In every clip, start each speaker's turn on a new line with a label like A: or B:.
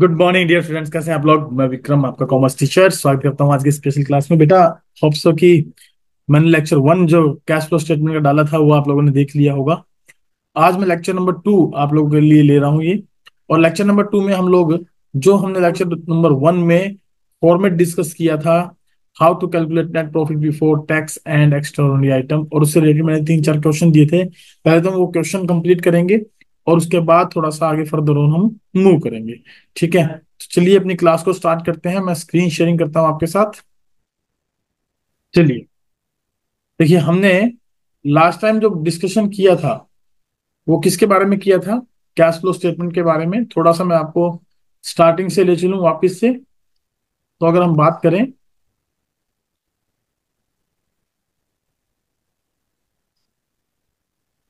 A: Good morning dear students, कैसे हैं आप लोग। मैं विक्रम, आपका कॉमर्स टीचर, स्वागत करता हूं आज की स्पेशल क्लास में। बेटा होप सो कि मैंने लेक्चर 1 जो कैश फ्लो स्टेटमेंट का डाला था वो आप लोगों ने देख लिया होगा। आज मैं लेक्चर नंबर 2 आप लोगों के लिए ले रहा हूँ ये। और लेक्चर नंबर 2 में हम लोग जो हमने लेक्चर नंबर 1 में फॉर्मेट डिस्कस किया था, how to calculate net profit before tax and extraordinary item, और उससे रिलेटेड मैंने 3-4 क्वेश्चन दिए थे। पहले तो हम वो क्वेश्चन कंप्लीट करेंगे और उसके बाद थोड़ा सा आगे फर्दर ऑन हम मूव करेंगे। ठीक है, तो चलिए अपनी क्लास को स्टार्ट करते हैं। मैं स्क्रीन शेयरिंग करता हूँ आपके साथ। चलिए देखिए, हमने लास्ट टाइम जो डिस्कशन किया था वो किसके बारे में किया था? कैश फ्लो स्टेटमेंट के बारे में। थोड़ा सा मैं आपको स्टार्टिंग से ले चलूं वापस से। तो अगर हम बात करें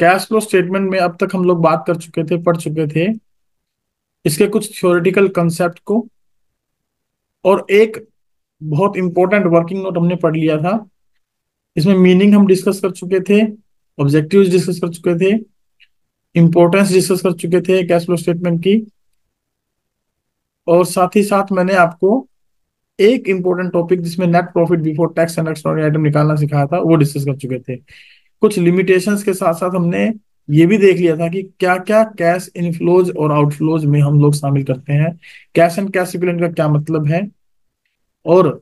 A: कैश फ्लो स्टेटमेंट में, अब तक हम लोग बात कर चुके थे, पढ़ चुके थे इसके कुछ थ्योरेटिकल कंसेप्ट को, और एक बहुत इंपॉर्टेंट वर्किंग नोट हमने पढ़ लिया था। इसमें मीनिंग हम डिस्कस कर चुके थे, ऑब्जेक्टिव्स डिस्कस कर चुके थे, इंपॉर्टेंस डिस्कस कर चुके थे कैश फ्लो स्टेटमेंट की, और साथ ही साथ मैंने आपको एक इंपॉर्टेंट टॉपिक जिसमें net profit before tax and extraordinary item निकालना सिखाया था वो डिस्कस कर चुके थे। कुछ लिमिटेशंस के साथ साथ हमने ये भी देख लिया था कि क्या क्या कैश इनफ्लोज और आउटफ्लोज में हम लोग शामिल करते हैं, कैश एंड कैश इक्विवेलेंट का क्या मतलब है, और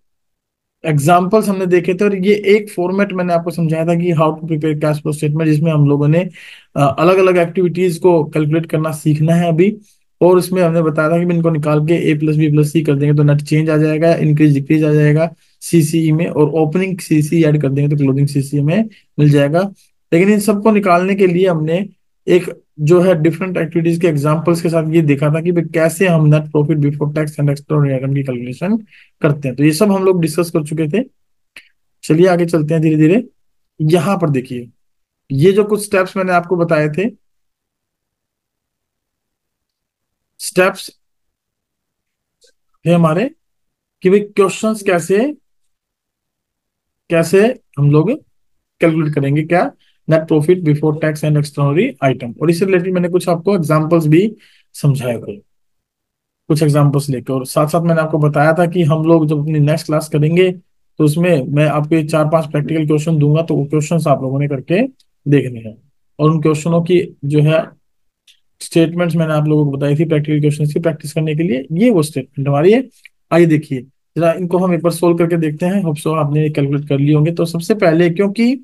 A: एग्जाम्पल्स हमने देखे थे। और ये एक फॉर्मेट मैंने आपको समझाया था कि how to prepare cash flow statement, जिसमें हम लोगों ने अलग अलग एक्टिविटीज को कैलकुलेट करना सीखना है अभी। और इसमें हमने बताया था कि इनको निकाल के ए प्लस बी प्लस सी कर देंगे तो नेट चेंज आ जाएगा, इंक्रीज डिक्रीज आ जाएगा सीसीई में, और ओपनिंग सीसी ऐड कर देंगे तो क्लोजिंग सीसी में मिल जाएगा। लेकिन इन सबको निकालने के लिए हमने एक जो है डिफरेंट एक्टिविटीज के एग्जांपल्स के साथ ये देखा था कि भाई कैसे हम net profit before tax and extraordinary item की कैलकुलेशन करते हैं। तो ये सब हम लोग डिस्कस कर चुके थे। चलिए आगे चलते हैं धीरे धीरे। यहां पर देखिए, ये जो कुछ स्टेप्स मैंने आपको बताए थे, स्टेप्स थे हमारे कि भाई क्वेश्चंस कैसे कैसे हम लोग कैलकुलेट करेंगे क्या, net profit before tax and extraordinary item. और इससे रिलेटेड मैंने कुछ आपको एग्जांपल्स भी समझाए थे, कुछ एग्जांपल्स लेकर। और साथ साथ मैंने आपको बताया था कि हम लोग जब अपनी नेक्स्ट क्लास करेंगे तो उसमें मैं आपको ये 4-5 प्रैक्टिकल क्वेश्चन दूंगा, तो वो क्वेश्चंस आप लोगों ने करके देखने हैं। और उन क्वेश्चनों की जो है स्टेटमेंट्स मैंने आप लोगों को बताई थी प्रैक्टिकल क्वेश्चंस की प्रैक्टिस करने के लिए, ये वो स्टेटमेंट हमारी है। आइए देखिए जरा इनको हम एक बार सोल्व करके देखते हैं। होप सो आपने कैलकुलेट कर लिए होंगे। तो सबसे पहले, क्योंकि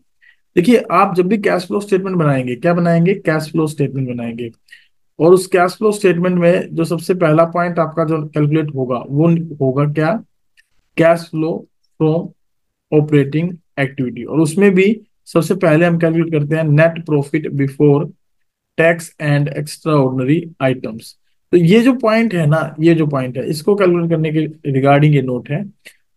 A: देखिए आप जब भी कैश फ्लो स्टेटमेंट बनाएंगे, क्या बनाएंगे? कैश फ्लो स्टेटमेंट बनाएंगे। और उस कैश फ्लो स्टेटमेंट में जो सबसे पहला पॉइंट आपका जो कैलकुलेट होगा वो होगा क्या? Cash flow from operating activity. और उसमें भी सबसे पहले हम कैलकुलेट करते हैं net profit before tax and extra ordinary items. तो ये जो पॉइंट है ना, ये जो पॉइंट है इसको कैलकुलेट करने के रिगार्डिंग ये नोट है।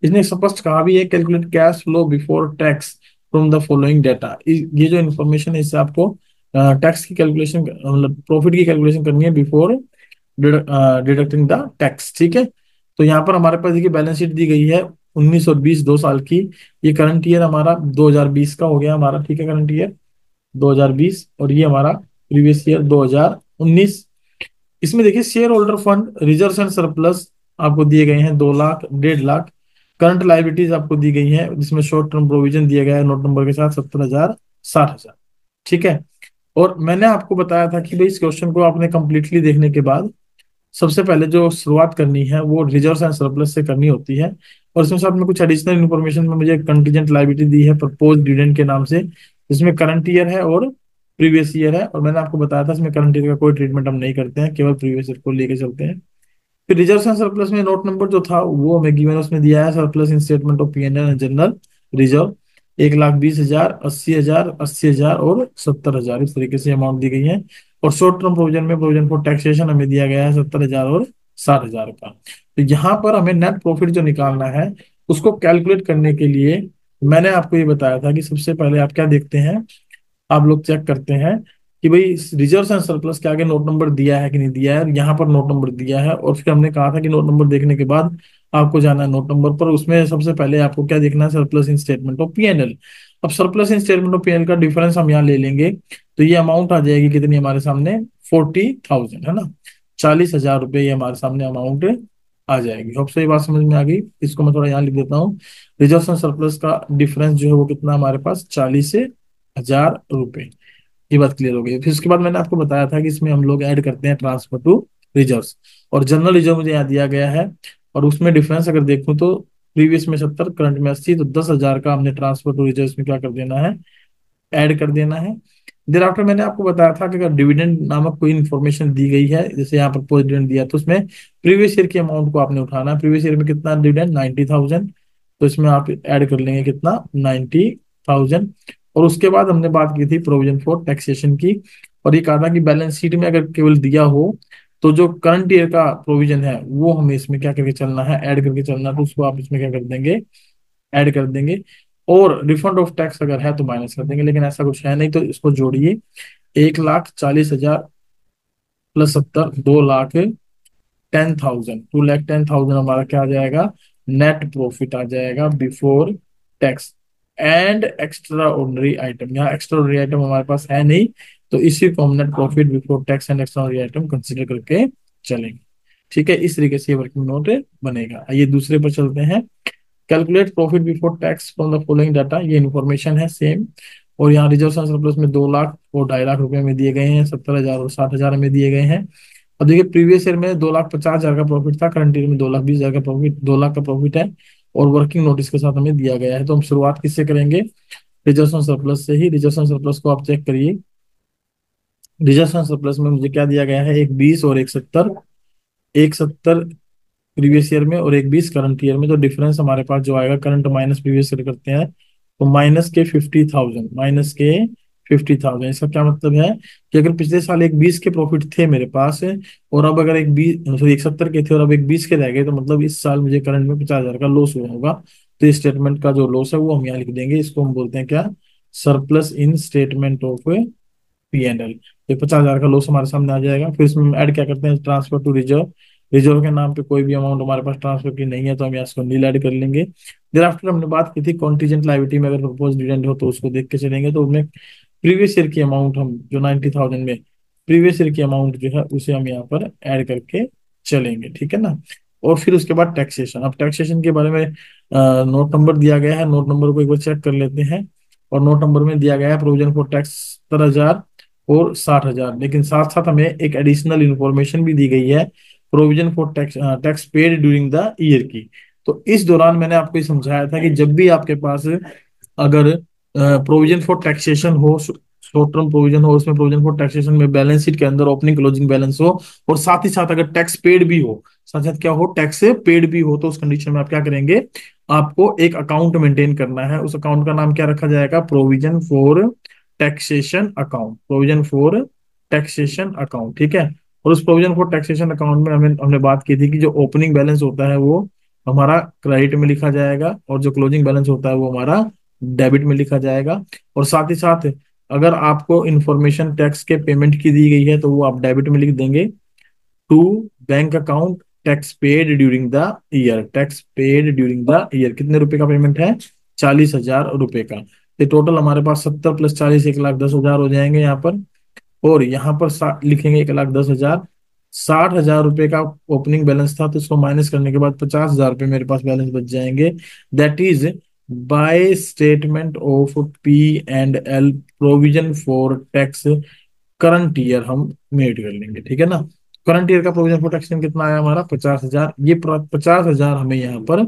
A: इसने स्पष्ट कहा भी है calculate cash flow before tax from the following data. ये जो इन्फॉर्मेशन है इससे आपको टैक्स की कैलकुलेशन, मतलब प्रॉफिट की कैलकुलेशन करनी है बिफोर डिडक्टिंग द टैक्स। ठीक है, तो यहाँ पर हमारे पास देखिए बैलेंस शीट दी गई है 19 और 20 2 साल की। ये करंट ईयर हमारा 2020 का हो गया हमारा, ठीक है, करंट ईयर 2020। और ये हमारा प्रीवियस ईयर 2019। इसमें देखिए share holder fund, reserve and surplus आपको दिए गए हैं 2 लाख 1.5 लाख। करंट लाइबिलिटीज आपको दी गई है जिसमें शॉर्ट टर्म प्रोविजन दिया गया है नोट नंबर के साथ 70,000 60,000। ठीक है, और मैंने आपको बताया था कि भाई इस क्वेश्चन को आपने कंप्लीटली देखने के बाद सबसे पहले जो शुरुआत करनी है वो रिजर्व एंड सरप्लस से करनी होती है। और इसमें साथ में कुछ एडिशनल इन्फॉर्मेशन में मुझे कंटीजेंट लायबिलिटी दी है प्रपोज डिविडेंड के नाम से, जिसमें करंट ईयर है और प्रीवियस ईयर है। और मैंने आपको बताया था इसमें करंट ईयर का कोई ट्रीटमेंट हम नहीं करते हैं, केवल प्रीवियस ईयर को लेके चलते हैं। फिर रिजर्व एंड सरप्लस में नोट नंबर जो था वो हमें गिवन, उसमें दिया है surplus in statement of P and general reserve 1,20,000 80,000 80,000 और 70,000, इस तरीके से अमाउंट दी गई है। और शॉर्ट टर्म प्रोविजन में प्रोविजन फॉर टैक्सेशन हमें दिया गया है 70,000 और 60,000 का। तो यहाँ पर हमें नेट प्रॉफिट जो निकालना है उसको कैलकुलेट करने के लिए मैंने आपको ये बताया था कि सबसे पहले आप क्या देखते हैं, आप लोग चेक करते हैं कि भाई रिजर्व एंड सरप्लस के आगे नोट नंबर दिया है कि नहीं दिया है। यहाँ पर नोट नंबर दिया है, और फिर हमने कहा था कि नोट नंबर देखने के बाद आपको जाना है नोट नंबर पर। उसमें सबसे पहले आपको क्या देखना है? Surplus in statement of PNL. अब surplus in statement of PNL का डिफरेंस हम यहाँ ले लेंगे तो ये अमाउंट आ जाएगी कितनी हमारे सामने? 40,000, है ना। 40,000 रुपये ये हमारे सामने अमाउंट आ जाएगी। होप सो ये बात समझ में आ गई। इसको मैं थोड़ा यहाँ लिख देता हूँ। रिजर्व एंड सरप्लस का डिफरेंस जो है वो कितना हमारे पास 40,000 रुपये। ये बात क्लियर हो गई। फिर उसके बाद मैंने आपको बताया था कि इसमें हम लोग ऐड करते हैं ट्रांसफर टू रिजर्व्स, और जनरल रिजर्व मुझे यहाँ दिया गया है। और उसमें डिफरेंस अगर देखूं तो प्रीवियस में 70, करंट में 80, तो 10,000 का हमने ट्रांसफर टू रिजर्व्स में क्या कर देना है, ऐड कर देना है। देर आफ्टर मैंने आपको बताया था कि अगर डिविडेंड नामक कोई इन्फॉर्मेशन दी गई है, जैसे यहाँ पर पोस्ट डिविडेंड दिया, तो उसमें प्रीवियस ईयर की अमाउंट को आपने उठाना है। प्रीवियस ईयर में कितना डिविडेंड, 90,000, तो इसमें आप ऐड कर लेंगे कितना, 90,000। और उसके बाद हमने बात की थी प्रोविजन फॉर टैक्सेशन की, और ये कहा था कि बैलेंस शीट में अगर केवल दिया हो तो जो करंट ईयर का प्रोविजन है वो हमें इसमें क्या करके चलना है, ऐड करके चलना है। तो उसको आप इसमें क्या कर देंगे, ऐड कर देंगे। और रिफंड ऑफ टैक्स अगर है तो माइनस कर देंगे, लेकिन ऐसा कुछ है नहीं, तो इसको जोड़िए। 1,40,000 प्लस 70, 2,10,000, 2,10,000 हमारा क्या आ जाएगा, नेट प्रॉफिट आ जाएगा before tax and extra ordinary item. यहाँ एक्स्ट्रा ऑर्डनरी आइटम हमारे पास है नहीं, तो इसी को हम net profit before tax and extra ordinary item consider करके चलेंगे। ठीक है, इस तरीके से वर्किंग नोट बनेगा। आइए दूसरे पर चलते हैं। Calculate profit before tax from the following data, ये इन्फॉर्मेशन है सेम। और यहाँ रिजर्व एंड सरप्लस में 2 लाख और 2.5 लाख रुपए में दिए गए हैं, 70,000 और 60,000 में दिए गए हैं। अब देखिए प्रीवियस ईयर में 2,50,000 का प्रॉफिट था, करंट ईयर में 2,20,000 का प्रॉफिट, 2 लाख का प्रॉफिट है, और वर्किंग नोटिस के साथ हमें दिया गया है। तो हम शुरुआत किससे करेंगे, रिजर्व एंड सरप्लस से ही। रिजर्व एंड सरप्लस को आप चेक करिए। रिजर्व एंड सरप्लस में मुझे क्या दिया गया है, एक 20 और एक 70। एक 70 प्रीवियस ईयर में और एक 20 करंट ईयर में। तो डिफरेंस हमारे पास जो आएगा, करंट माइनस प्रीवियस ईयर करते हैं, तो -50,000, -50,000। इसका क्या मतलब है कि अगर पिछले साल एक 20 के प्रॉफिट थे मेरे पास, और अब अगर एक 20, सॉरी एक 70 के थे और अब एक 20 के रह गए, तो मतलब इस साल मुझे करंट में 50,000 का लॉस हुआ होगा। तो इस स्टेटमेंट का जो लॉस है वो हम यहाँ लिख देंगे। इसको हम बोलते हैं क्या, surplus in statement of P&L। तो 50,000 का लॉस हमारे सामने आ जाएगा। फिर इसमें ऐड क्या करते हैं, ट्रांसफर टू रिजर्व। रिजर्व के नाम पे कोई भी अमाउंट हमारे पास ट्रांसफर की नहीं है, तो हम यहाँ इसको नील ऐड कर लेंगे। देर आफ्टर हमने बात की थी कॉन्टीजेंट लायबिलिटी में अगर प्रपोज डिविडेंड हो तो उसको देख के चलेंगे। तो उसमें प्रीवियस ईयर की अमाउंट, हम जो 90,000 में प्रीवियस ईयर की अमाउंट जो है उसे हम यहाँ पर ऐड करके चलेंगे, ठीक है ना। और फिर उसके बाद टैक्सेशन। अब टैक्सेशन के बारे में नोट नंबर दिया गया है, नोट नंबर को एक बार चेक कर लेते हैं। और नोट नंबर में दिया गया है प्रोविजन फॉर टैक्स 70,000 और 60,000, लेकिन साथ साथ हमें एक एडिशनल इंफॉर्मेशन भी दी गई है, provision for tax tax paid during the year की। तो इस दौरान मैंने आपको ये समझाया था कि जब भी आपके पास अगर प्रोविजन फॉर टैक्सेशन हो, शॉर्ट टर्म प्रोविजन हो, उसमें प्रोविजन फॉर टैक्सेशन में बैलेंस शीट के अंदर ओपनिंग क्लोजिंग बैलेंस हो, और साथ ही साथ अगर टैक्स पेड भी हो, साथ साथ क्या हो, टैक्स पेड भी हो, तो उस कंडीशन में आप क्या करेंगे, आपको एक अकाउंट मेंटेन करना है। उस अकाउंट का नाम क्या रखा जाएगा, provision for taxation account, provision for taxation account, ठीक है। और उस प्रोविजन फॉर टैक्सेशन अकाउंट में हमने बात की थी कि जो ओपनिंग बैलेंस होता है वो हमारा क्रेडिट में लिखा जाएगा, और जो क्लोजिंग बैलेंस होता है वो हमारा डेबिट में लिखा जाएगा। और साथ ही साथ अगर आपको इंफॉर्मेशन टैक्स के पेमेंट की दी गई है तो वो आप डेबिट में लिख देंगे, to bank account tax paid during the year. Tax paid during the year कितने रुपए का पेमेंट है, 40,000 रुपए का। तो टोटल हमारे पास 70 प्लस 40, 1,10,000 हो जाएंगे यहाँ पर। और यहाँ पर लिखेंगे 1,10,000। 60,000 रुपए का ओपनिंग बैलेंस था, तो इसको माइनस करने के बाद 50,000 रुपये मेरे पास बैलेंस बच जाएंगे। That is by statement of P&L provision for tax current year हम मेड कर लेंगे, ठीक है ना। करंट ईयर का प्रोविजन फॉर टैक्सेशन कितना आया हमारा, 50,000। ये 50,000 हमें यहाँ पर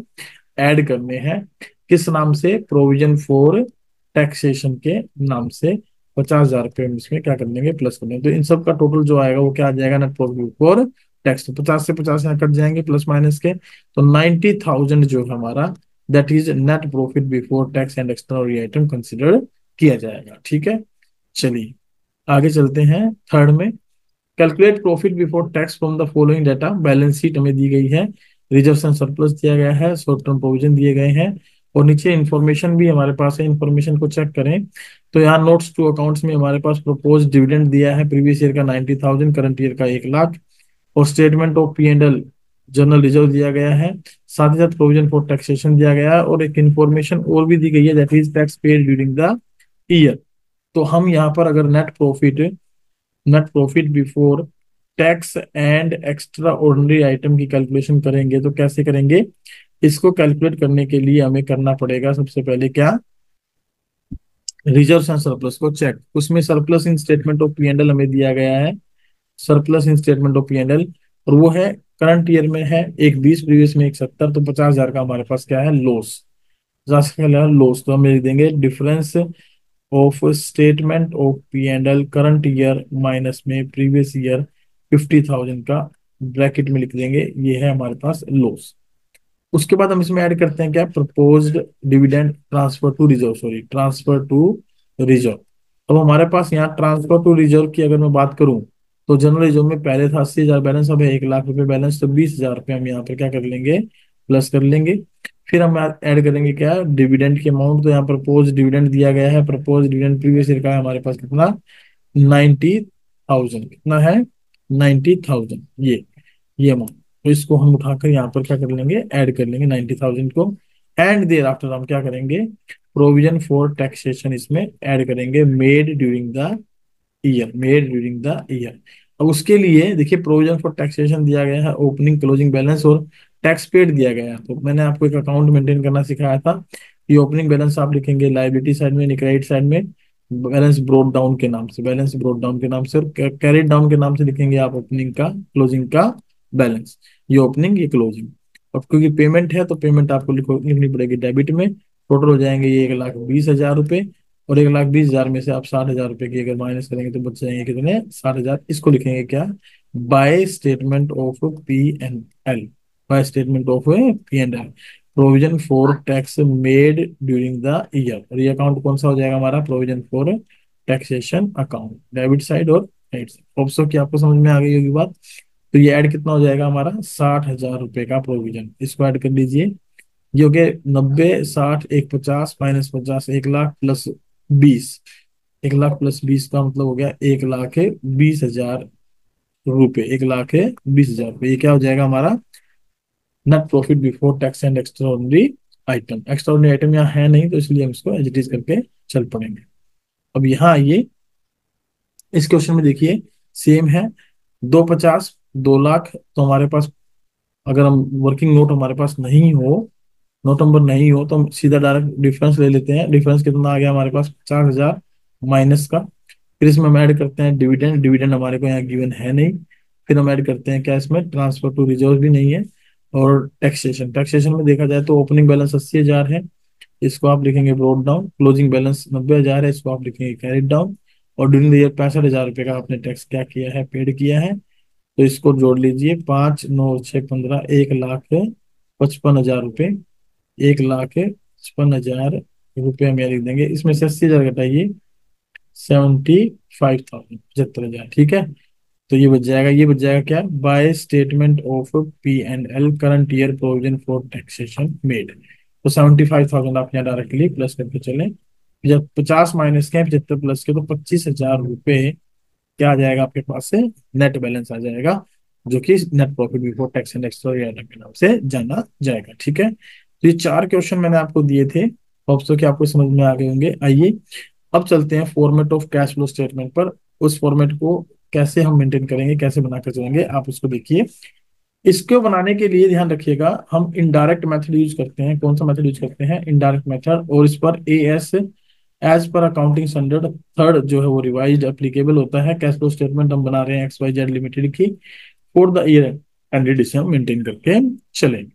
A: ऐड करने हैं, किस नाम से, प्रोविजन फॉर टैक्सेशन के नाम से। 50,000 रुपये हम इसमें क्या कर लेंगे, प्लस कर लेंगे। तो इन सब का टोटल जो आएगा वो क्या आ जाएगा, नेट प्रॉफिट फॉर टैक्स। तो 50 से 50 यहाँ कट जाएंगे प्लस माइनस के, तो 90,000 जो है हमारा, that is net profit before tax and extraordinary item consider किया जाएगा, ठीक है। चलिए आगे चलते हैं थर्ड में। Calculate profit before tax from the following data. Balance sheet हमें दी गई है, रिजर्व एंड सरप्लस दिया गया है, शॉर्ट टर्म प्रोविजन दिए गए हैं, और नीचे इन्फॉर्मेशन भी हमारे पास है। इन्फॉर्मेशन को चेक करें तो यहाँ नोट्स टू अकाउंट्स में हमारे पास प्रपोज डिविडेंड दिया है, प्रीवियस ईयर का 90,000, करंट ईयर का 1 लाख। और statement of P&L general reserve दिया गया है, साथ ही साथ प्रोविजन फॉर टैक्सेशन दिया गया है, और एक इन्फॉर्मेशन और भी दी गई है, that is tax paid during the year. तो हम यहाँ पर अगर net profit before tax and extra ordinary item की कैलकुलेशन करेंगे तो कैसे करेंगे? इसको कैलकुलेट करने के लिए हमें करना पड़ेगा सबसे पहले क्या, रिजर्व एंड सरप्लस को चेक। उसमें surplus in statement of P and L हमें दिया गया है, surplus in statement of P and L, और वो है करंट ईयर में है 120, प्रीवियस में 170, तो 50,000 का हमारे पास क्या है, लॉस। 50 का लॉस, तो हम लिख देंगे difference of statement of P and L current year minus में प्रीवियस ईयर 50,000 का, ब्रैकेट में लिख देंगे, ये है हमारे पास लॉस। उसके बाद हम इसमें ऐड करते हैं क्या, proposed dividend transfer to reserve, sorry transfer to reserve. अब हमारे पास यहाँ ट्रांसफर टू रिजर्व की अगर मैं बात करूं, तो जनरल रिजर्व में पहले था 80,000 बैलेंस, अब है 1,00,000 रुपए बैलेंस, तो 20,000 रुपये हम यहाँ पर क्या कर लेंगे, प्लस कर लेंगे। फिर हम ऐड करेंगे क्या, डिविडेंड के अमाउंट, तो यहाँ प्रपोज डिविडेंड दिया गया है, प्रपोज डिविडेंड प्रीवियस ईयर का है हमारे पास कितना, 90,000, कितना है, 90,000, ये अमाउंट। तो इसको हम उठाकर यहाँ पर क्या कर लेंगे, ऐड कर लेंगे 90,000 को। एंड देयर आफ्टर हम क्या करेंगे, प्रोविजन फॉर टैक्सेशन इसमें ऐड करेंगे, made during the year, made during the year. अब उसके लिए देखिए, प्रोविजन फॉर टैक्सेशन दिया गया है, ओपनिंग क्लोजिंग बैलेंस और टैक्स पेड दिया गया है। तो मैंने आपको एक अकाउंट मेंटेन करना सिखाया था। ये ओपनिंग बैलेंस आप लिखेंगे लाइबिलिटी साइड में, क्रेडिट साइड में बैलेंस ब्रोड डाउन के नाम से, बैलेंस ब्रोड डाउन के नाम से, और कैरिड डाउन के नाम से लिखेंगे आप ओपनिंग का क्लोजिंग का बैलेंस। ये ओपनिंग, ये क्लोजिंग। अब क्योंकि पेमेंट है तो पेमेंट आपको लिखनी पड़ेगी डेबिट में। टोटल हो जाएंगे ये 1,20,000 रुपये, और 1,20,000 में से आप 60,000 रुपये की अगर माइनस करेंगे तो बच जाएंगे कितने, 60,000। इसको लिखेंगे क्या, by statement of P and L, by statement of P and L, provision for tax made during the year. और ये अकाउंट कौन सा हो जाएगा हमारा, provision for taxation account, debit side और क्रेडिट साइड। होप सो कि आपको समझ में आ गई होगी बात। तो ये ऐड कितना हो जाएगा हमारा, 60,000 रुपये का प्रोविजन, इसको ऐड कर लीजिए। ये हो गया 90, 60, 150 माइनस 50, 1,00,000 प्लस 20, 1,00,000 प्लस 20 का मतलब हो गया 1,20,000 रुपये, 1,20,000 रुपये। ये क्या हो जाएगा हमारा, net profit before tax and extraordinary item. Extraordinary item यहाँ है नहीं, तो इसलिए हम इसको एज इट इज करके चल पड़ेंगे। अब यहाँ आइए, इस क्वेश्चन में देखिए सेम है, 250, 2,00,000। तो हमारे पास अगर हम वर्किंग नोट हमारे पास नहीं हो, नोट नंबर नहीं हो, तो हम सीधा डायरेक्ट डिफरेंस ले लेते हैं। डिफरेंस कितना आ गया हमारे पास, 50,000 माइनस का। फिर इसमें हम ऐड करते हैं डिविडेंड, डिविडेंड हमारे को यहाँ गिवन है नहीं। फिर हम ऐड करते हैं क्या इसमें, ट्रांसफर टू रिजर्व भी नहीं है। और टैक्सेशन, टैक्सेशन में देखा जाए तो ओपनिंग बैलेंस 80,000 है, इसको आप लिखेंगे ब्रोड डाउन। क्लोजिंग बैलेंस 90,000 है, इसको आप लिखेंगे कैरिड डाउन। और ड्यूरिंग द ईयर 65,000 रुपये का आपने टैक्स क्या किया है, पेड किया है। तो इसको जोड़ लीजिए, 5, 9, 6, 15, 1,55,000 रुपये, 1,55,000 रुपये हम यहाँ लिख देंगे। इसमें से 80,000 घटाइए, 75,000, 75,000, ठीक है। तो ये बच जाएगा, ये बच जाएगा क्या, by statement of P and L current year provision for taxation made. तो 75,000 आप यहाँ डायरेक्टली प्लस करके चले। जब 50 माइनस के 75 प्लस के, तो 25,000 रुपये क्या आ जाएगा आपके पास से, नेट बैलेंस आ जाएगा, जो कि net profit before tax and extra item के नाम से जाना जाएगा, ठीक है। तो ये 4 क्वेश्चन मैंने आपको दिए थे, होप सो कि आपको समझ में आ गए होंगे। आइए अब चलते हैं format of cash flow statement पर। उस फॉर्मेट को कैसे हम मेंटेन करेंगे, कैसे बनाकर चलेंगे, आप उसको देखिए। इसको बनाने के लिए ध्यान रखिएगा, हम इनडायरेक्ट मेथड यूज करते हैं। कौन सा मेथड यूज करते हैं, इनडायरेक्ट मेथड। और इस पर AS, as per accounting standard third जो है वो रिवाइज्ड एप्लीकेबल होता है। कैश फ्लो स्टेटमेंट हम बना रहे हैं XYZ लिमिटेड की फॉर द ईयर एंडेड, इसे हम मेंटेन करके चलेंगे,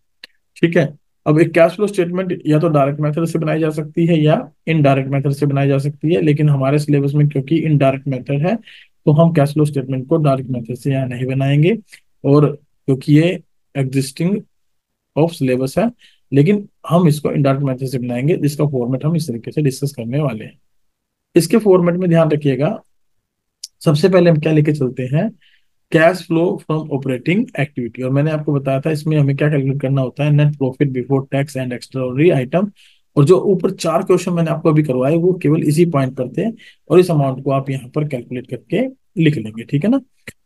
A: ठीक है। अब एक कैश फ्लो स्टेटमेंट या तो डायरेक्ट मेथड से बनाई जा सकती है या इनडायरेक्ट मेथड से बनाई जा सकती है, लेकिन हमारे सिलेबस में क्योंकि इनडायरेक्ट मेथड है, तो हम कैश फ्लो स्टेटमेंट को डायरेक्ट मेथड से यहाँ नहीं बनाएंगे। और क्योंकि ये एग्जिस्टिंग ऑफ सिलेबस है, लेकिन हम इसको इनडायरेक्ट मेथड से बनाएंगे, जिसका फॉर्मेट हम इस तरीके से डिस्कस करने वाले हैं। इसके फॉर्मेट में ध्यान रखिएगा, सबसे पहले हम क्या लेके चलते हैं, cash flow from operating activity. और मैंने आपको बताया था इसमें हमें क्या कैलकुलेट करना होता है, net profit before tax and extraordinary item. और जो ऊपर 4 क्वेश्चन मैंने आपको अभी करवाए वो केवल इसी पॉइंट पर थे, और इस अमाउंट को आप यहाँ पर कैलकुलेट करके लिख लेंगे, ठीक है ना।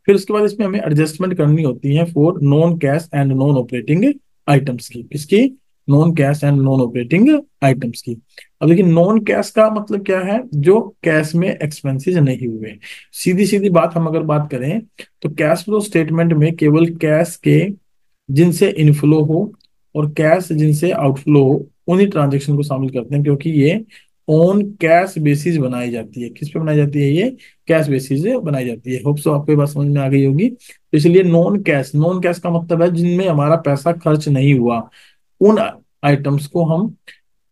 A: फिर उसके बाद इसमें हमें एडजस्टमेंट करनी होती है for non cash and non operating items की। किसकी, non cash and non operating items की। अब देखिए नॉन कैश का मतलब क्या है, जो कैश में एक्सपेंसेस नहीं हुए। सीधी सीधी बात हम अगर बात करें तो कैश फ्लो स्टेटमेंट में केवल कैश के जिनसे इनफ्लो हो और कैश जिनसे आउटफ्लो हो उन्हीं ट्रांजेक्शन को शामिल करते हैं, क्योंकि ये ऑन कैश बेसिस बनाई जाती है। किस पे बनाई जाती है, ये कैश बेसिस बनाई जाती है। होप सो आपको ये बात समझ में आ गई होगी। तो इसलिए नॉन कैश का मतलब है जिनमें हमारा पैसा खर्च नहीं हुआ, उन आइटम्स को हम,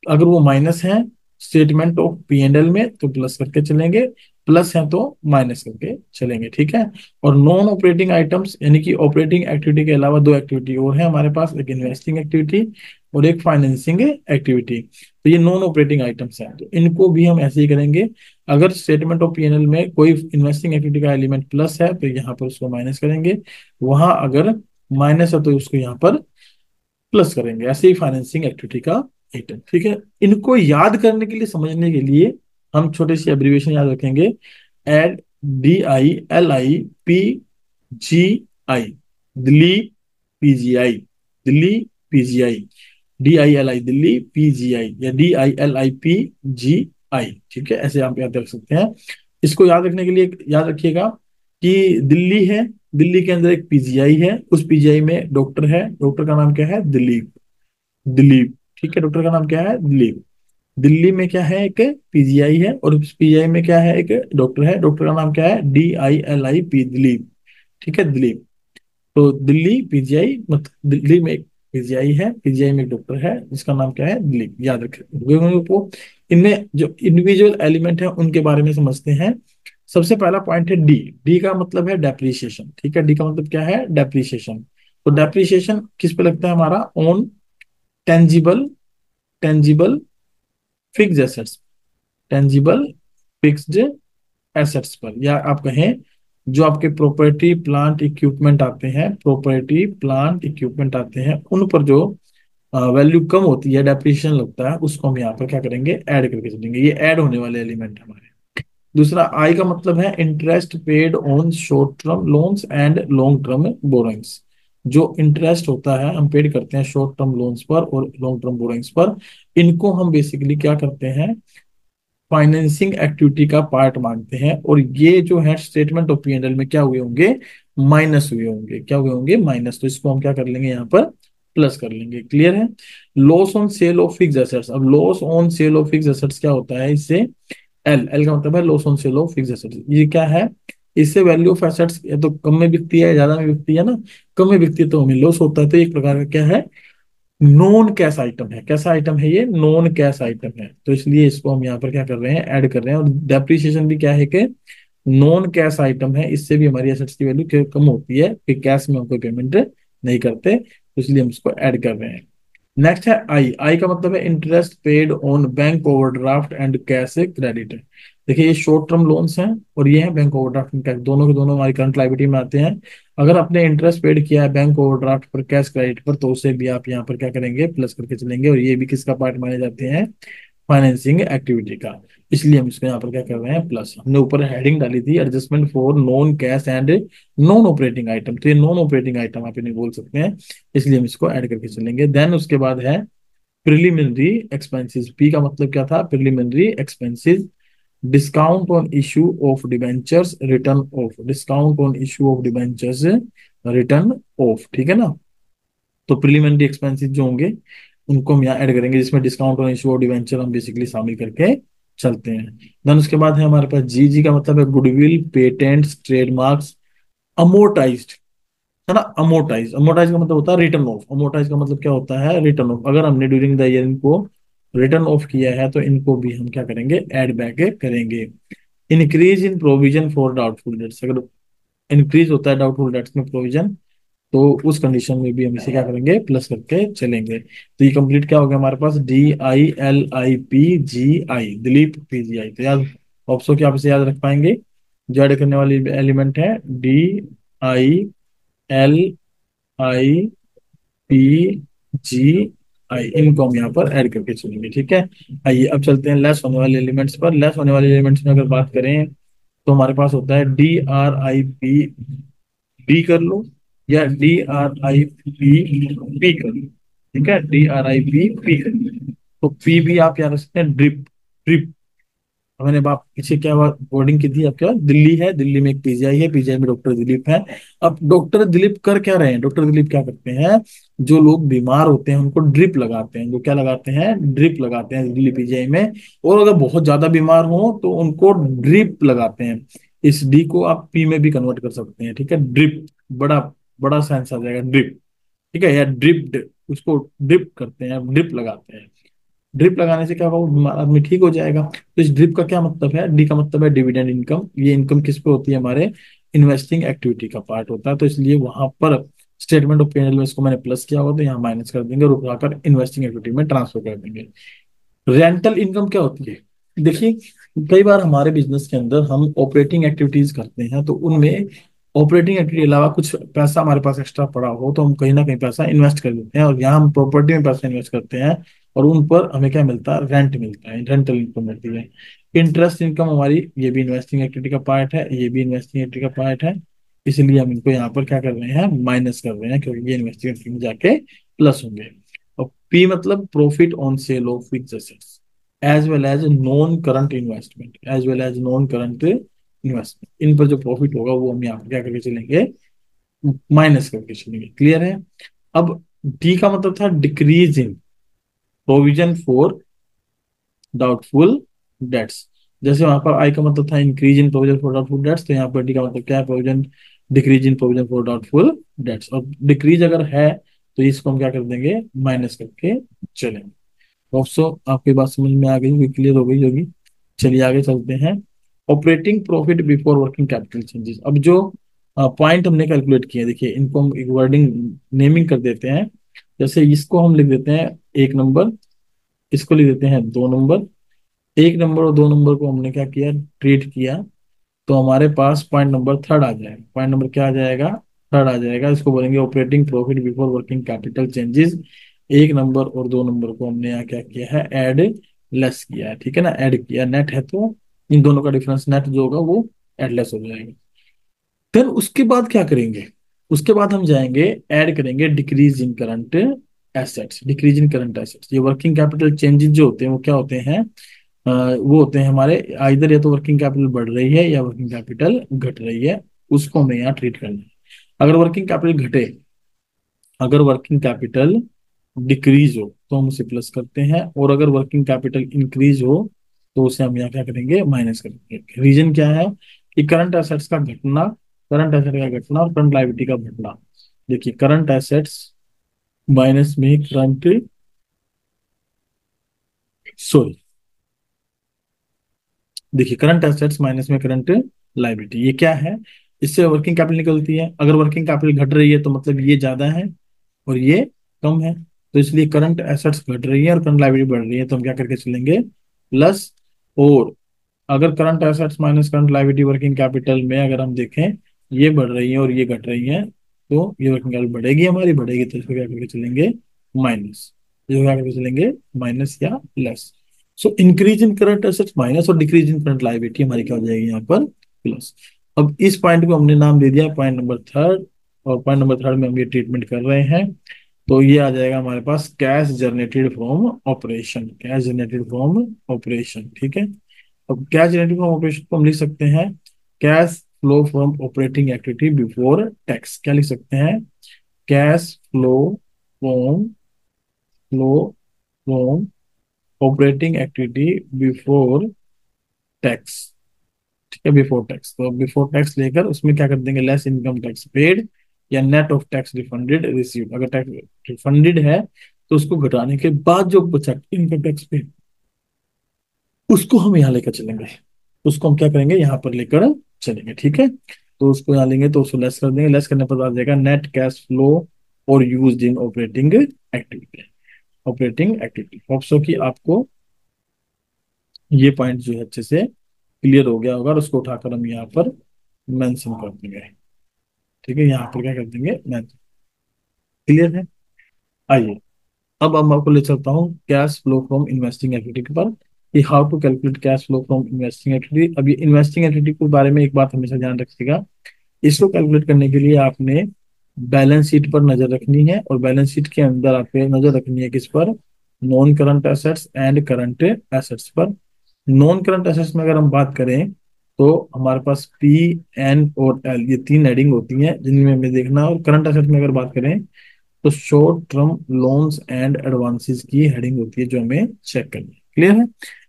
A: अगर वो माइनस है statement of P and L में तो प्लस करके चलेंगे, प्लस है तो माइनस करके चलेंगे, ठीक है। और नॉन ऑपरेटिंग आइटम्स यानी कि ऑपरेटिंग एक्टिविटी के अलावा दो एक्टिविटी और है हमारे पास, एक इन्वेस्टिंग एक्टिविटी और एक फाइनेंसिंग एक्टिविटी। तो ये नॉन ऑपरेटिंग आइटम्स हैं, तो इनको भी हम ऐसे ही करेंगे। अगर स्टेटमेंट ऑफ पीएनएल में कोई इन्वेस्टिंग एक्टिविटी का एलिमेंट प्लस है तो यहाँ पर उसको माइनस करेंगे, वहां अगर माइनस है तो उसको यहाँ पर प्लस करेंगे। ऐसे ही फाइनेंसिंग एक्टिविटी का आइटम, ठीक है। इनको याद करने के लिए, समझने के लिए हम छोटे सी एब्रीविएशन याद रखेंगे। एड, DILIPGI, Delhi PGI, Delhi PGI, DILI Delhi PGI या DILIPGI, ठीक है, ऐसे आप याद रख सकते हैं। इसको याद रखने के लिए याद रखिएगा कि दिल्ली है, दिल्ली के अंदर एक पीजीआई है, उस पीजीआई में डॉक्टर है, डॉक्टर का नाम क्या है, दिलीप, दिलीप, ठीक है, डॉक्टर का नाम क्या है, दिलीप। दिल्ली में क्या है, एक पीजीआई है और उस पीजीआई में क्या है, एक डॉक्टर है, डॉक्टर का नाम क्या है, DILIP, दिलीप, ठीक है, दिलीप। तो दिल्ली पीजीआई मतलब दिल्ली में एक पीजीआई है, पीजीआई में एक डॉक्टर है जिसका नाम क्या है, दिलीप, याद रखें को। इनमें जो इंडिविजुअल एलिमेंट है उनके बारे में समझते हैं। सबसे पहला पॉइंट है डी। डी का मतलब है डेप्रीशिएशन, ठीक है, डी का मतलब क्या है, डेप्रीशिएशन। तो डेप्रीशिएशन किस पे लगता है हमारा, on tangible, tangible fixed assets, tangible fixed assets पर, या आप कहें जो आपके प्रॉपर्टी प्लांट इक्विपमेंट आते हैं, प्रॉपर्टी प्लांट इक्विपमेंट आते हैं, उन पर जो वैल्यू कम होती है, डेप्रिसिएशन लगता है, उसको हम यहाँ पर क्या करेंगे, ऐड करके चलेंगे। ये ऐड होने वाले एलिमेंट हमारे। दूसरा आई का मतलब है interest paid on short term loans and long term borrowings. जो इंटरेस्ट होता है हम पेड करते हैं शॉर्ट टर्म लोन्स पर और लॉन्ग टर्म बोरोइंग्स पर, इनको हम बेसिकली क्या करते हैं, फाइनेंसिंग एक्टिविटी का पार्ट मानते हैं। और ये जो है स्टेटमेंट ऑफ पीएनएल में क्या हुए होंगे, माइनस हुए होंगे, क्या हुए होंगे, माइनस। तो इसको हम क्या कर लेंगे, यहाँ पर प्लस कर लेंगे, क्लियर है। Loss on sale of fix assets, अब loss on sale of fix assets क्या होता है, इससे एल, एल का मतलब है loss on sale of fix assets. ये क्या है, इससे वैल्यू ऑफ एसेट्स या तो कम में बिकती है, ज्यादा में बिकती है ना, कम में बिकती है तो हमें लॉस होता है। तो एक प्रकार का क्या है, नॉन कैश आइटम है। कैसा आइटम है ये, नॉन कैश आइटम है, तो इसलिए इसको हम यहाँ पर क्या कर रहे हैं, ऐड कर रहे हैं। और डेप्रिसिएशन भी क्या है कि नॉन कैश आइटम है, इससे भी हमारी एसेट्स की वैल्यू कम होती है कि कैश में हम कोई पेमेंट नहीं करते, तो इसलिए हम इसको ऐड कर रहे हैं। नेक्स्ट है आई। आई का मतलब है interest paid on bank overdraft and cash credit. देखिए ये शॉर्ट टर्म लोन्स हैं और ये है बैंक ओवरड्राफ्ट एंड कैश, दोनों के दोनों हमारी करंट लायबिलिटी में आते हैं। अगर आपने इंटरेस्ट पेड किया है बैंक ओवरड्राफ्ट पर, कैश क्रेडिट पर, तो उसे भी आप यहाँ पर क्या करेंगे, प्लस करके चलेंगे। और ये भी किसका पार्ट माने जाते हैं, फाइनेंसिंग एक्टिविटी का, इसलिए हम इसको यहाँ पर क्या कर रहे हैं, प्लस। हमने ऊपर हेडिंग डाली थी adjustment for non cash and non operating item, तो ये नॉन ऑपरेटिंग आइटम आप इन्हें बोल सकते हैं, इसलिए हम इसको ऐड करके चलेंगे। देन उसके बाद है प्रिलिमिनरी एक्सपेंसेस। पी का मतलब क्या था, preliminary expenses. Discount on issue of debentures, return of, discount on issue of debentures, return of, ठीक है ना। तो प्रिलिमिनरी एक्सपेंसेस जो होंगे उनको हम यहाँ ऐड करेंगे, जिसमें discount on issue of debenture हम बेसिकली शामिल करके चलते हैं। देन उसके बाद है हमारे पास जी। जी का मतलब है गुडविल, पेटेंट्स, ट्रेडमार्क्स, अमोर्टाइज्ड, है ना। अमोर्टाइज, अमोर्टाइज का मतलब होता है रिटर्न ऑफ। अमोर्टाइज का मतलब क्या होता है, रिटर्न ऑफ। अगर हमने ड्यूरिंग द ईयर इनको रिटर्न ऑफ किया है तो इनको भी हम क्या करेंगे, ऐड बैक करेंगे। Increase in provision for doubtful debts, अगर इंक्रीज होता है डाउटफुल डेट्स में प्रोविजन, तो उस कंडीशन में भी हम इसे क्या करेंगे, प्लस करके चलेंगे। तो ये कंप्लीट क्या हो गया हमारे पास, DILIPGI, दिलीप PGI। तो याद, ऑप्शन क्या आप इसे याद रख पाएंगे, जो ऐड करने वाली एलिमेंट है DILIPGI, इनको हम यहाँ पर ऐड करके चलेंगे, ठीक है। आइए अब चलते हैं लेस होने वाले एलिमेंट्स पर। लेस होने वाले एलिमेंट्स में अगर बात करें तो हमारे पास होता है DRIP, डी कर लो या DRIP, पी कर लो, ठीक है, DRIP, तो पी भी आप याद रख सकते हैं, ड्रिप। ड्रिप, मैंने बाप पीछे क्या वर्डिंग की थी आपके पास, दिल्ली है, दिल्ली में एक पीजीआई है, पीजीआई में डॉक्टर दिलीप है। अब डॉक्टर दिलीप कर क्या रहे हैं, डॉक्टर दिलीप क्या करते हैं, जो लोग बीमार होते हैं उनको ड्रिप लगाते हैं, जो क्या लगाते हैं, ड्रिप लगाते हैं दिल्ली पीजीआई में। और अगर बहुत ज्यादा बीमार हो तो उनको ड्रिप लगाते हैं। इस डी को आप पी में भी कन्वर्ट कर सकते हैं, ठीक है, ड्रिप, बड़ा बड़ा सेंस आ जाएगा ड्रिप, ठीक है, या ड्रिप्ड, उसको ड्रिप करते हैं, ड्रिप लगाते हैं। ड्रिप लगाने से क्या होगा, वो बीमार आदमी ठीक हो जाएगा। तो इस ड्रिप का क्या मतलब है, डी का मतलब है डिविडेंड इनकम। ये इनकम किस पे होती है, हमारे इन्वेस्टिंग एक्टिविटी का पार्ट होता है, तो इसलिए वहां पर स्टेटमेंट ऑफ P&L में इसको मैंने प्लस किया होगा, तो यहाँ माइनस कर देंगे और उठाकर इन्वेस्टिंग एक्टिविटी में ट्रांसफर कर देंगे। रेंटल इनकम क्या होती है, देखिए, कई बार हमारे बिजनेस के अंदर हम ऑपरेटिंग एक्टिविटीज करते हैं, तो उनमें ऑपरेटिंग एक्टिविटी के अलावा कुछ पैसा हमारे पास एक्स्ट्रा पड़ा हो तो हम कहीं ना कहीं पैसा इन्वेस्ट कर देते हैं, और यहाँ हम प्रॉपर्टी में पैसा इन्वेस्ट करते हैं, और उन पर हमें क्या मिलता है, रेंट मिलता है, रेंटल इनकम मिलती है। इंटरेस्ट इनकम हमारी, ये भी इन्वेस्टिंग एक्टिविटी का पार्ट है, ये भी इन्वेस्टिंग एक्टिविटी का पार्ट है, इसलिए हम इनको यहाँ पर क्या कर रहे हैं, माइनस कर रहे हैं, क्योंकि ये इन्वेस्टिंग एक्टिविटी में जाके प्लस होंगे। और पी मतलब profit on sale of fixed assets, as well as non current investment, as well as non current investment, इन पर जो प्रॉफिट होगा वो हम यहाँ पर क्या करके चलेंगे, माइनस करके चलेंगे। क्लियर है। अब डी का मतलब था decrease in provision for doubtful debts. जैसे वहां पर आई का मतलब था increase in provision for doubtful debts, तो यहाँ पर डी का मतलब क्या है, provision, decrease in provision for doubtful debts. और डिक्रीज अगर है तो इसको हम क्या कर देंगे, माइनस करके चलेंगे। ऑप्सो आपकी बात समझ में आ गई होगी, क्लियर हो गई होगी। चलिए आगे चलते हैं। Operating profit before working capital changes. अब जो पॉइंट हमने कैलकुलेट किए, देखिए इनको हम एक वर्डिंग नेमिंग कर देते हैं। जैसे इसको हम लिख देते हैं 1 नंबर, इसको लिख देते हैं 2 नंबर। 1 नंबर और 2 नंबर को हमने क्या किया, ट्रीट किया, तो हमारे पास पॉइंट नंबर थर्ड आ जाएगा। पॉइंट नंबर क्या आ जाएगा, थर्ड आ जाएगा। इसको बोलेंगे operating profit before working capital changes. 1 number और 2 नंबर को हमने यहाँ क्या किया है, ऐड लेस किया है, ठीक है ना, ऐड किया, नेट है तो इन दोनों का डिफरेंस नेट जो होगा वो ऐड लेस हो जाएगा। फिर उसके बाद क्या करेंगे, उसके बाद हम जाएंगे, ऐड करेंगे decrease in current assets. Decrease in current assets, ये वर्किंग कैपिटल चेंजेस जो होते हैं वो क्या होते हैं, वो होते हैं हमारे, आइदर या तो वर्किंग कैपिटल बढ़ रही है या वर्किंग कैपिटल घट रही है, उसको हमें यहाँ ट्रीट करना है। अगर वर्किंग कैपिटल घटे, अगर वर्किंग कैपिटल डिक्रीज हो तो हम उसे प्लस करते हैं, और अगर वर्किंग कैपिटल इंक्रीज हो तो उसे हम यहाँ क्या करेंगे, माइनस करेंगे। रीजन क्या है कि करंट एसेट्स का घटना, करंट एसेट का घटना और करंट लायबिलिटी का बढ़ना। देखिए करंट एसेट्स माइनस में करंट, सॉरी, देखिए करंट एसेट्स माइनस में करंट लायबिलिटी, ये क्या है, इससे वर्किंग कैपिटल निकलती है। अगर वर्किंग कैपिटल घट रही है तो मतलब ये ज्यादा है और ये कम है, तो इसलिए करंट एसेट्स घट रही है और करंट लायबिलिटी बढ़ रही है, तो हम क्या करके चलेंगे, प्लस। और अगर current assets minus current liability working capital में अगर हम देखें, ये बढ़ रही है और ये घट रही है, तो ये वर्किंग कैपिटल बढ़ेगी, हमारी बढ़ेगी, तो इसको क्या करके चलेंगे, माइनस। इसको क्या करके चलेंगे, माइनस या less. So increase in current assets minus, और डिक्रीज इन करंट लायबिलिटी हमारी क्या हो जाएगी यहाँ पर, प्लस। अब इस पॉइंट को हमने नाम दे दिया पॉइंट नंबर थर्ड, और पॉइंट नंबर थर्ड में हम ये ट्रीटमेंट कर रहे हैं। तो ये आ जाएगा हमारे पास cash generated from operation, cash generated from operation, ठीक है। अब कैश जनरेटेड फ्रॉम ऑपरेशन को हम लिख सकते हैं cash flow from operating activity before tax. क्या लिख सकते हैं, cash flow from operating activity before tax, ठीक है, बिफोर टैक्स। तो बिफोर टैक्स लेकर उसमें क्या कर देंगे, लेस इनकम टैक्स पेड या net of tax refunded receive. अगर टैक्स रिफंडेड है तो उसको घटाने के बाद जो बचा इनकम टैक्स पेड, उसको हम यहाँ लेकर चलेंगे, उसको हम क्या करेंगे, यहाँ पर लेकर चलेंगे, ठीक है। तो उसको यहाँ लेंगे तो उसको लेस कर देंगे, लेस करने पर आ जाएगा नेट कैश फ्लो और use in operating activity, operating activity. Hope so कि आपको ये पॉइंट जो है अच्छे से क्लियर हो गया होगा, और उसको उठाकर हम यहाँ पर मेंशन कर देंगे, ठीक है, यहाँ पर क्या कर देंगे, मेंशन। क्लियर है। आइए अब मैं आपको ले चलता हूँ cash flow from investing activity पर, कि how to calculate cash flow from investing activity. अब ये इन्वेस्टिंग एक्टिविटी के बारे में एक बात हमेशा ध्यान रखिएगा, इसको कैलकुलेट करने के लिए आपने बैलेंस शीट पर नजर रखनी है, और बैलेंस शीट के अंदर आपको नजर रखनी है किस पर, non current assets and current assets पर। नॉन करंट एसेट्स में अगर हम बात करें तो हमारे पास पी, एन और एल, ये तीन हेडिंग होती हैं जिनमें हमें देखना है। और करंट एसेट में अगर बात करें तो short term loans and advances की हेडिंग होती है जो हमें चेक करनी है। क्लियर है,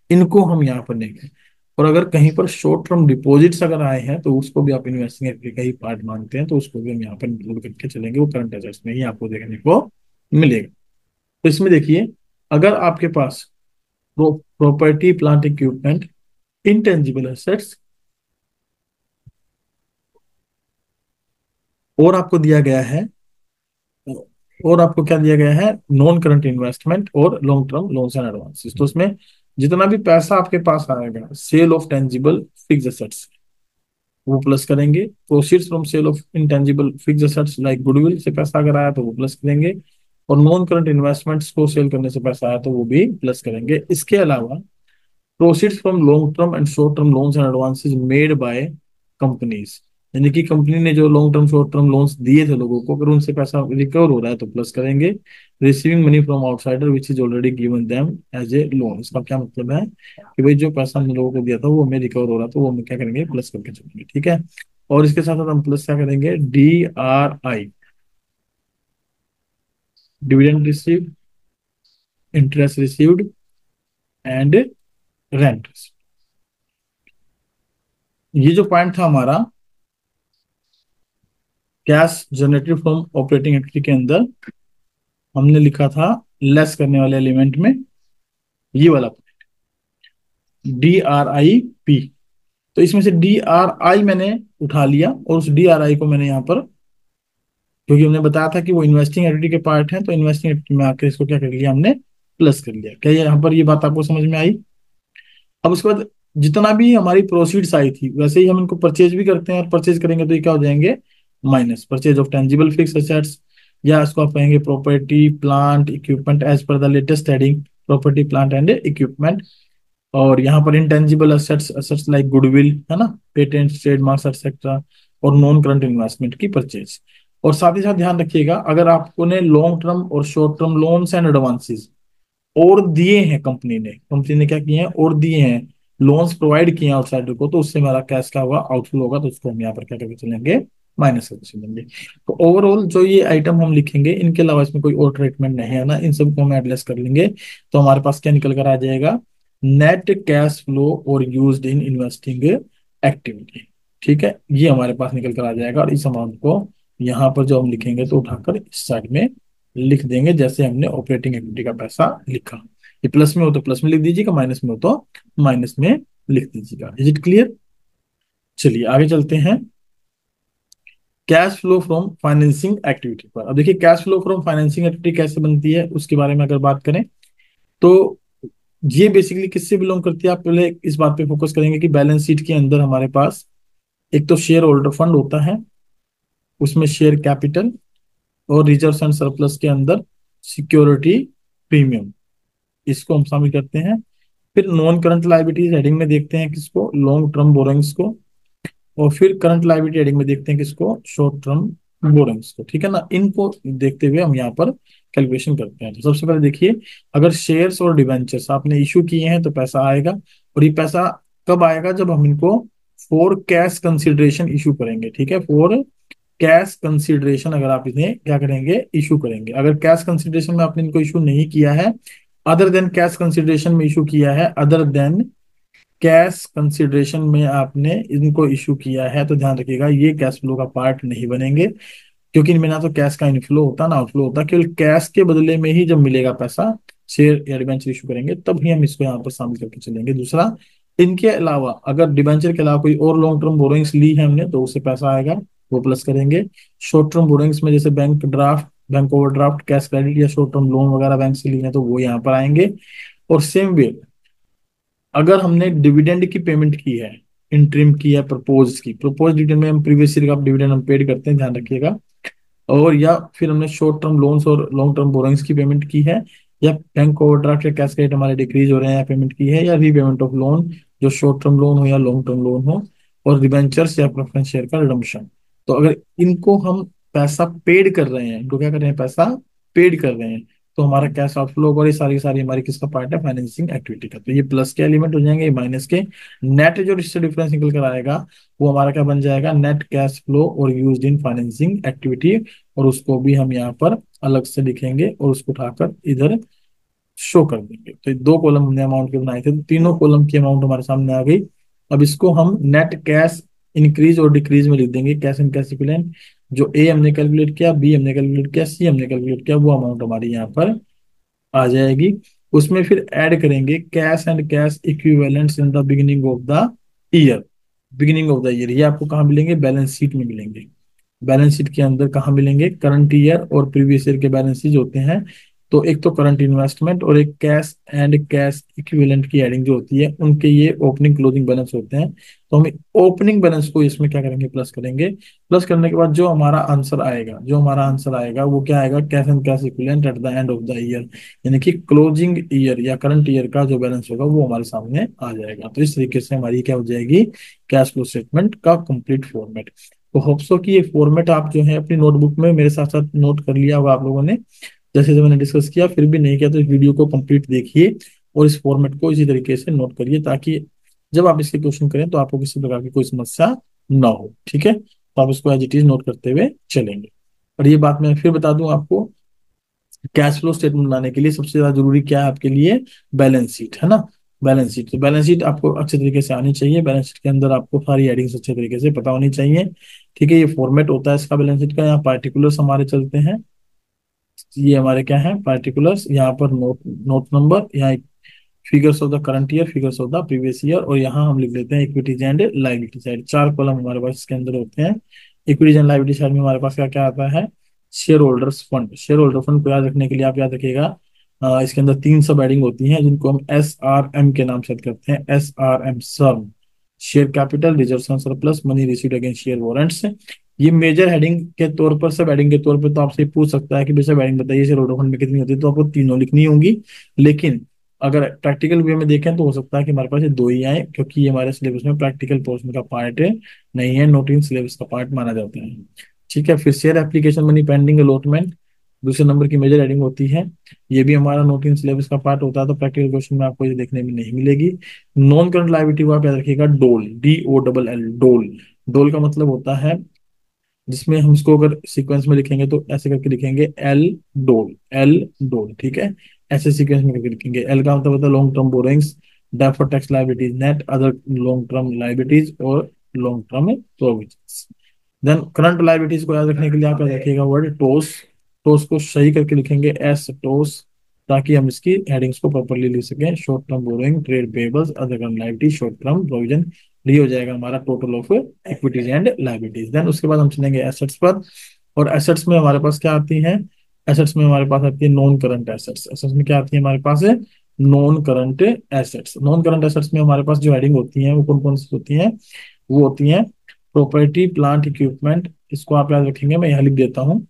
A: इनको हम यहाँ पर लेंगे। और अगर कहीं पर शॉर्ट टर्म डिपॉजिट्स अगर आए हैं तो उसको भी आप इन्वेस्टिंग एक्टिविटी का ही पार्ट मानते हैं, तो उसको भी हम यहाँ पर इंक्लूड करके चलेंगे, वो करंट एसेट्स में ही आपको देखने को मिलेगा। तो इसमें देखिए, अगर आपके पास property plant equipment intangible assets और आपको दिया गया है, और आपको क्या दिया गया है, नॉन करंट इन्वेस्टमेंट और long term loans and advances, तो उसमें जितना भी पैसा आपके पास आएगा sale of tangible fix assets वो प्लस करेंगे, proceeds from sale of intangible fix assets like goodwill से पैसा अगर आया तो वो प्लस करेंगे, और नॉन करंट इन्वेस्टमेंट्स को सेल करने से पैसा आया तो वो भी प्लस करेंगे। इसके अलावा proceeds from long term and short term loans and advances made by companies, यानी कि कंपनी ने जो long term short term loans दिए थे लोगों को, अगर उनसे पैसा रिकवर हो रहा है तो प्लस करेंगे। Receiving money from outsider which is already given them as a loan, इसका क्या मतलब है कि भाई जो पैसा हमने लोगों को दिया था वो हमें रिकवर हो रहा था, वो हम क्या करेंगे, प्लस करके चलेंगे। ठीक है, और इसके साथ साथ हम प्लस क्या करेंगे, DRI, dividend received, interest received and rent. ये जो पॉइंट था हमारा cash generated from operating activity के अंदर, हमने लिखा था लेस करने वाले एलिमेंट में ये वाला DRIP। तो इसमें से DRI मैंने उठा लिया, और उस DRI को मैंने यहाँ पर, क्योंकि हमने बताया था कि वो इन्वेस्टिंग एक्टिविटी के पार्ट है, तो इन्वेस्टिंग एक्टिविटी में आकर इसको क्या कर लिया हमने, प्लस कर लिया। क्या यहाँ पर ये बात आपको समझ में आई? अब उसके बाद जितना भी हमारी प्रोसीड्स आई थी वैसे ही हम इनको परचेज भी करते हैं, और परचेज करेंगे तो ये क्या हो जाएंगे, minus purchase of tangible fix assets, या इसको आप कहेंगे property plant equipment as per the latest heading property plant and equipment. और यहाँ पर intangible assets, assets like goodwill है ना, पेटेंट ट्रेडमार्क्स एक्सेट्रा, और नॉन करंट इन्वेस्टमेंट की परचेज। और साथ ही साथ ध्यान रखिएगा, अगर आपको ने लॉन्ग टर्म और short term loans and advances और दिए हैं, कंपनी ने क्या किए हैं, और दिए हैं, लोन्स प्रोवाइड किए हैं आउटसाइडर को, तो उससे हमारा कैश क्या होगा, आउटफ्लो होगा, तो उसको हम यहाँ पर क्या करके चलेंगे, माइनस करके चलेंगे। तो ओवरऑल जो ये आइटम हम लिखेंगे, इनके अलावा इसमें कोई और ट्रीटमेंट नहीं है ना, इन सबको हम एडजस्ट कर लेंगे, तो हमारे पास क्या निकल कर आ जाएगा, नेट कैश फ्लो और यूज्ड इन इन्वेस्टिंग एक्टिविटी। ठीक है, ये हमारे पास निकल कर आ जाएगा, और इस अमाउंट को यहाँ पर जो हम लिखेंगे तो उठाकर इस साइड में लिख देंगे, जैसे हमने ऑपरेटिंग एक्टिविटी का पैसा लिखा। ये प्लस में हो तो प्लस में लिख दीजिएगा, माइनस में हो तो माइनस में लिख दीजिएगा। Is it clear? चलिए आगे चलते हैं cash flow from financing activity पर। अब देखिए cash flow from financing activity कैसे बनती है उसके बारे में अगर बात करें तो ये बेसिकली किससे बिलोंग करती है, आप पहले इस बात पे फोकस करेंगे कि बैलेंस शीट के अंदर हमारे पास एक तो शेयर होल्डर फंड होता है, उसमें शेयर कैपिटल, और रिजर्व एंड सरप्लस के अंदर सिक्योरिटी प्रीमियम, इसको हम शामिल करते हैं। फिर नॉन करंट लायबिलिटीज हेडिंग में देखते हैं किसको, लॉन्ग टर्म बोरोइंग्स को, और फिर करंट लायबिलिटी हेडिंग में देखते हैं किसको, शॉर्ट टर्म बोरोइंग्स को। ठीक है ना, इनको देखते हुए हम यहाँ पर कैलकुलेशन करते हैं। तो सबसे पहले देखिए, अगर शेयर्स और डिवेंचर्स आपने इशू किए हैं तो पैसा आएगा, और ये पैसा कब आएगा, जब हम इनको फॉर कैश कंसिडरेशन इशू करेंगे। ठीक है, फॉर कैश कंसिडरेशन अगर आप इन्हें क्या करेंगे, इशू करेंगे। अगर कैश कंसिडरेशन में आपने इनको इशू नहीं किया है, अदर देन कैश कंसिडरेशन में इशू किया है, अदर देन कैश कंसिडरेशन में आपने इनको इशू किया है, तो ध्यान रखिएगा ये कैश फ्लो का पार्ट नहीं बनेंगे, क्योंकि इनमें ना तो कैश का इनफ्लो होता ना आउटफ्लो होता। केवल कैश के बदले में ही जब मिलेगा पैसा, शेयर या डिबेंचर इशू करेंगे तब ही हम इसको यहाँ पर शामिल करके चलेंगे। दूसरा, इनके अलावा अगर डिबेंचर के अलावा कोई और लॉन्ग टर्म बोरोइंग्स ली है हमने तो उससे पैसा आएगा, वो प्लस करेंगे। शॉर्ट टर्म बोरोइंग्स में जैसे bank draft, bank overdraft, cash credit या शॉर्ट टर्म लोन वगैरह बैंक से लिए हैं तो वो यहाँ पर आएंगे। और सेम वे अगर हमने डिविडेंड की पेमेंट की है, इंटरिम की है, प्रपोज डिविडेंड में हम प्रीवियस ईयर का डिविडेंड हम पेड करते हैं, ध्यान रखिएगा। और या फिर हमने शॉर्ट टर्म लोन्स और लॉन्ग टर्म बोरोइंग्स की पेमेंट की है, या बैंक ओवरड्राफ्ट या कैश क्रेडिट हमारे डिक्रीज हो रहे हैं या पेमेंट की है, या रीपेमेंट ऑफ लोन जो शॉर्ट टर्म लोन हो या लॉन्ग टर्म लोन हो, और डिबेंचर्स या प्रेफरेंस शेयर का रिडम्पशन। तो अगर इनको हम पैसा पेड कर रहे हैं, इनको क्या कर रहे हैं, पैसा पेड कर रहे हैं, तो हमारा कैश आउटफ्लो होगा। और ये सारी की सारी हमारी किसका पार्ट है, फाइनेंसिंग एक्टिविटी का। तो ये प्लस के एलिमेंट हो जाएंगे, ये माइनस के। नेट जो इससे डिफरेंस निकल कर आएगा वो हमारा क्या बन जाएगा, नेट कैश फ्लो और यूज्ड इन फाइनेंसिंग एक्टिविटी। और उसको भी हम यहाँ पर अलग से लिखेंगे और उसको उठाकर इधर शो कर देंगे। तो ये दो कॉलम हमने अमाउंट के बनाए थे, तो तीनों कॉलम की अमाउंट हमारे सामने आ गई। अब इसको हम नेट कैश इंक्रीज और डिक्रीज में लिख देंगे, कैश एंड कैश इक्विवेलेंट। जो ए हमने कैलकुलेट किया, बी हमने कैलकुलेट किया, सी हमने कैलकुलेट किया, वो अमाउंट हमारी यहाँ पर आ जाएगी। उसमें फिर ऐड करेंगे cash and cash equivalents in the beginning of the year. Beginning of the year ये आपको कहाँ मिलेंगे, बैलेंस शीट में मिलेंगे। बैलेंस शीट के अंदर कहाँ मिलेंगे, करंट ईयर और प्रीवियस ईयर के बैलेंसेज होते हैं। तो एक तो करंट इन्वेस्टमेंट और एक कैश एंड कैश इक्विवेलेंट की एडिंग जो होती है, उनके ये ओपनिंग क्लोजिंग बैलेंस होते हैं। तो हम ओपनिंग बैलेंस को इसमें क्या करेंगे, प्लस करेंगे। प्लस करने के बाद जो हमारा आंसर आएगा, जो हमारा आंसर आएगा वो क्या आएगा, cash and cash equivalent at the end of the year, यानी कि क्लोजिंग ईयर या करंट ईयर का जो बैलेंस होगा वो हमारे सामने आ जाएगा। तो इस तरीके से हमारी क्या हो जाएगी, कैश फ्लो स्टेटमेंट का कंप्लीट फॉर्मेट। तो होप्सो कि ये फॉर्मेट आप जो है अपनी नोटबुक में मेरे साथ साथ नोट कर लिया होगा आप लोगों ने। जैसे जैसे मैंने डिस्कस किया, फिर भी नहीं किया तो इस वीडियो को कंप्लीट देखिए और इस फॉर्मेट को इसी तरीके से नोट करिए, ताकि जब आप इसके क्वेश्चन करें तो आपको किसी प्रकार की कोई समस्या ना हो। ठीक है, तो आप इसको एज इट इज नोट करते हुए चलेंगे। और ये बात मैं फिर बता दूं आपको, कैश फ्लो स्टेटमेंट बनाने के लिए सबसे ज्यादा जरूरी क्या है आपके लिए, बैलेंस शीट है ना। बैलेंस शीट, तो बैलेंस शीट आपको अच्छे तरीके से आनी चाहिए। बैलेंस शीट के अंदर आपको सारी एडिंग्स अच्छे तरीके से पता होनी चाहिए। ठीक है, ये फॉर्मेट होता है इसका बैलेंस शीट का। यहाँ पार्टिकुलर्स हमारे चलते हैं, ये हमारे क्या है, पार्टिकुलर्स। यहाँ पर नोट, नोट नंबर, यहाँ figures of the current year, figures of the previous year, और यहाँ हम लिख लेते हैं इक्विटीज एंड लाइबिलिटी साइड। चार कॉलम हमारे पास इसके अंदर होते हैं। इक्विटीज एंड लाइबिलिटी साइड में हमारे पास क्या क्या आता है, share holders fund. Share holder fund को याद रखने के लिए आप याद रखिएगा, इसके अंदर तीन सब एडिंग होती हैं जिनको हम SRM के नाम से याद करते हैं। SRM सर्व, share capital, reserve surplus, money received against share warrants. ये मेजर हेडिंग के तौर पर, सब हेडिंग के तौर पर तो आपसे पूछ सकता है कि भाई सब हेडिंग बताइए शेयर होल्डर फंड में कितनी होती है, तो आपको तीनों लिखनी होंगी। लेकिन अगर प्रैक्टिकल वे में देखें तो हो सकता है कि हमारे पास ये दो ही आए, क्योंकि ये हमारे सिलेबस में प्रैक्टिकल पोर्शन का पार्ट है, नहीं है, नोट इन सिलेबस का पार्ट माना जाता है। ठीक है, फिर share application money pending allotment दूसरे नंबर की मेजर हेडिंग होती है, ये भी हमारा नोट इन सिलेबस का पार्ट होता है, तो प्रैक्टिकल क्वेश्चन में आपको ये देखने में नहीं मिलेगी। नॉन करंट लायबिलिटी को आप याद रखिएगा, डोल, DOLL, डोल। डोल का मतलब होता है, जिसमें हम इसको अगर सीक्वेंस में लिखेंगे तो ऐसे करके लिखेंगे, एल डोल, एल डोल। ठीक है, ऐसे सीक्वेंस में करके लिखेंगे। एल का मतलब होता है long term borrowings, deferred tax liabilities net, other long term liabilities और long term provisions. Then current liabilities को याद रखने के लिए आप याद रखिएगा वर्ड टोस। टोस को सही करके लिखेंगे एस टोस, ताकि हम इसकी हेडिंग्स को प्रॉपरली लिख सकें। Short term borrowing, trade payables, other current liability, short term provision, ये हो जाएगा हमारा total of equities and liabilities. Then उसके बाद हम चलेंगे एसेट्स पर। और एसेट्स में हमारे पास क्या आती हैं, एसेट्स में हमारे पास आती है नॉन करंट एसेट्स। एसेट्स में क्या आती है हमारे पास, non current assets. Non current assets में हमारे पास जो हेडिंग होती हैं वो कौन कौन सी होती हैं, वो होती हैं प्रॉपर्टी प्लांट इक्विपमेंट। इसको आप याद रखेंगे, मैं यहाँ लिख देता हूँ,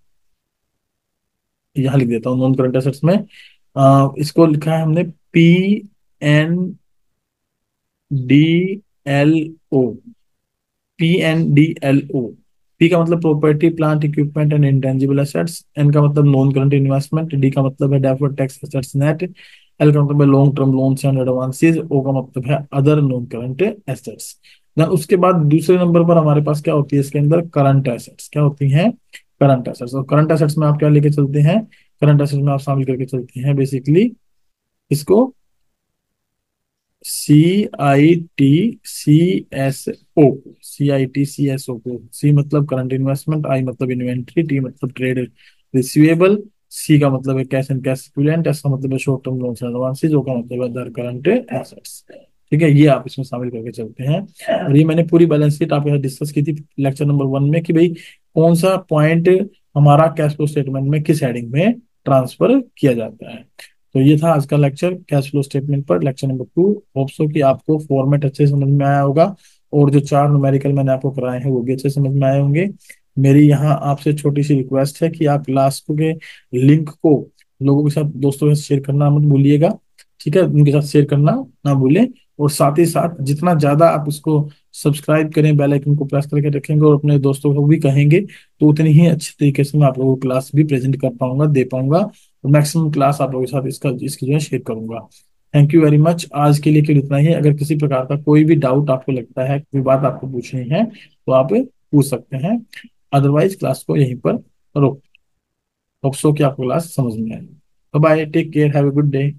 A: यहाँ लिख देता हूँ नॉन करंट एसेट्स में। इसको लिखा है हमने PNDLO, PNDLO। पी का मतलब property plant equipment and intangible assets, N का मतलब नॉन करंट इन्वेस्टमेंट, डी का मतलब है deferred tax assets net, L का मतलब है long term loans and advances, O का मतलब है other non current assets. Then उसके बाद दूसरे नंबर पर हमारे पास क्या होती है, इसके अंदर करंट एसेट्स। क्या होती हैं, करंट एसेट्स। और करंट एसेट्स में आप क्या लेके चलते हैं, करंट एसेट्स में आप शामिल करके चलते हैं बेसिकली इसको CITCSO, CITCSO को। सी मतलब करंट इन्वेस्टमेंट, आई मतलब इन्वेंट्री, टी मतलब ट्रेड रिसीवेबल, सी का मतलब है cash and cash equivalent, S का मतलब है short term loans and advances, O का मतलब है अदर करंट एसेट्स। ठीक है, ये आप इसमें शामिल करके चलते हैं। और ये मैंने पूरी बैलेंस शीट आप यहाँ डिस्कस की थी लेक्चर नंबर 1 में, कि भाई कौन सा पॉइंट हमारा कैश फ्लो स्टेटमेंट में किस हेडिंग में ट्रांसफर किया जाता है। तो ये था आज का लेक्चर कैश फ्लो स्टेटमेंट पर, लेक्चर नंबर 2। होप सो कि आपको फॉर्मेट अच्छे से समझ में आया होगा, और जो चार न्यूमेरिकल मैंने आपको कराए हैं वो भी अच्छे से समझ में आए होंगे। मेरी यहाँ आपसे छोटी सी रिक्वेस्ट है कि आप क्लास के लिंक को लोगों के साथ, दोस्तों के साथ शेयर करना मत भूलिएगा। ठीक है, उनके साथ शेयर करना ना भूलें। और साथ ही साथ जितना ज्यादा आप उसको सब्सक्राइब करें, बेल आइकन को प्रेस करके रखेंगे और अपने दोस्तों को भी कहेंगे, तो उतनी ही अच्छे तरीके से मैं आप लोगों को क्लास भी प्रेजेंट कर पाऊंगा, दे पाऊंगा, और मैक्सिमम क्लास आप लोगों के साथ इसकी जो है शेयर करूंगा। Thank you very much. आज के लिए केवल इतना ही है। अगर किसी प्रकार का कोई भी डाउट आपको लगता है, कोई बात आपको पूछनी है, तो आप पूछ सकते हैं। अदरवाइज क्लास को यहीं पर रोक। होप सो कि आपको क्लास समझ में आए। Bye, take care, have a good day.